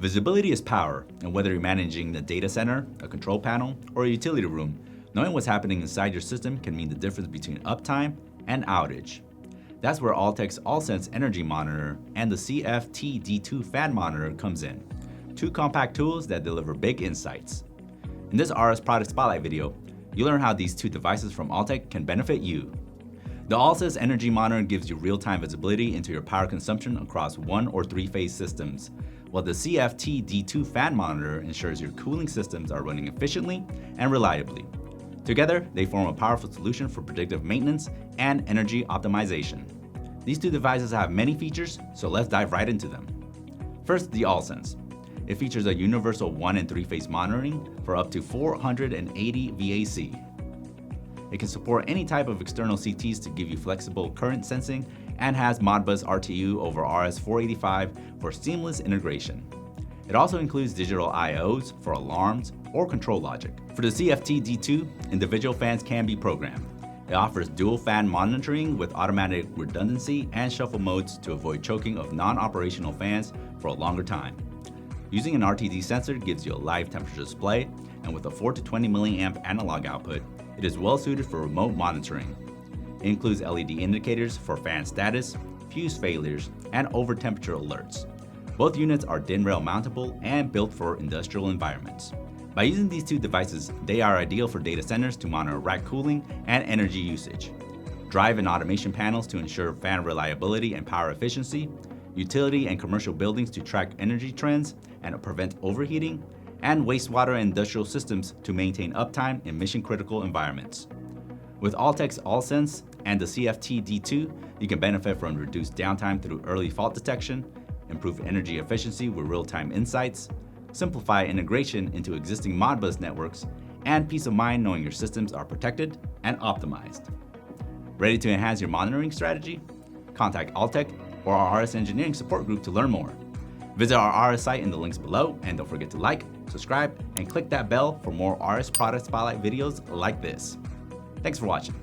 Visibility is power, and whether you're managing the data center, a control panel, or a utility room, knowing what's happening inside your system can mean the difference between uptime and outage. That's where Altech's Alsense Energy Monitor and the CFTD2 Fan Monitor comes in. Two compact tools that deliver big insights. In this RS Product Spotlight video, you'll learn how these two devices from Altech can benefit you. The Alsense Energy Monitor gives you real-time visibility into your power consumption across 1 or 3-phase systems, while the CFTD2 Fan Monitor ensures your cooling systems are running efficiently and reliably. Together, they form a powerful solution for predictive maintenance and energy optimization. These two devices have many features, so let's dive right into them. First, the Alsense. It features a universal 1 and 3-phase monitoring for up to 480 VAC. It can support any type of external CTs to give you flexible current sensing and has Modbus RTU over RS485 for seamless integration. It also includes digital IOs for alarms or control logic. For the CFTD2, individual fans can be programmed. It offers dual fan monitoring with automatic redundancy and shuffle modes to avoid choking of non-operational fans for a longer time. Using an RTD sensor gives you a live temperature display, and with a 4 to 20 milliamp analog output, it is well suited for remote monitoring. It includes LED indicators for fan status, fuse failures, and over temperature alerts. Both units are DIN rail mountable and built for industrial environments. By using these two devices, they are ideal for data centers to monitor rack cooling and energy usage, drive and automation panels to ensure fan reliability and power efficiency, utility and commercial buildings to track energy trends and prevent overheating, and wastewater and industrial systems to maintain uptime in mission-critical environments. With Altech's Alsense and the CFTD2, you can benefit from reduced downtime through early fault detection, improve energy efficiency with real-time insights, simplify integration into existing Modbus networks, and peace of mind knowing your systems are protected and optimized. Ready to enhance your monitoring strategy? Contact Altech or our RS Engineering Support Group to learn more. Visit our RS site in the links below, and don't forget to like, subscribe, and click that bell for more RS Product Spotlight videos like this. Thanks for watching.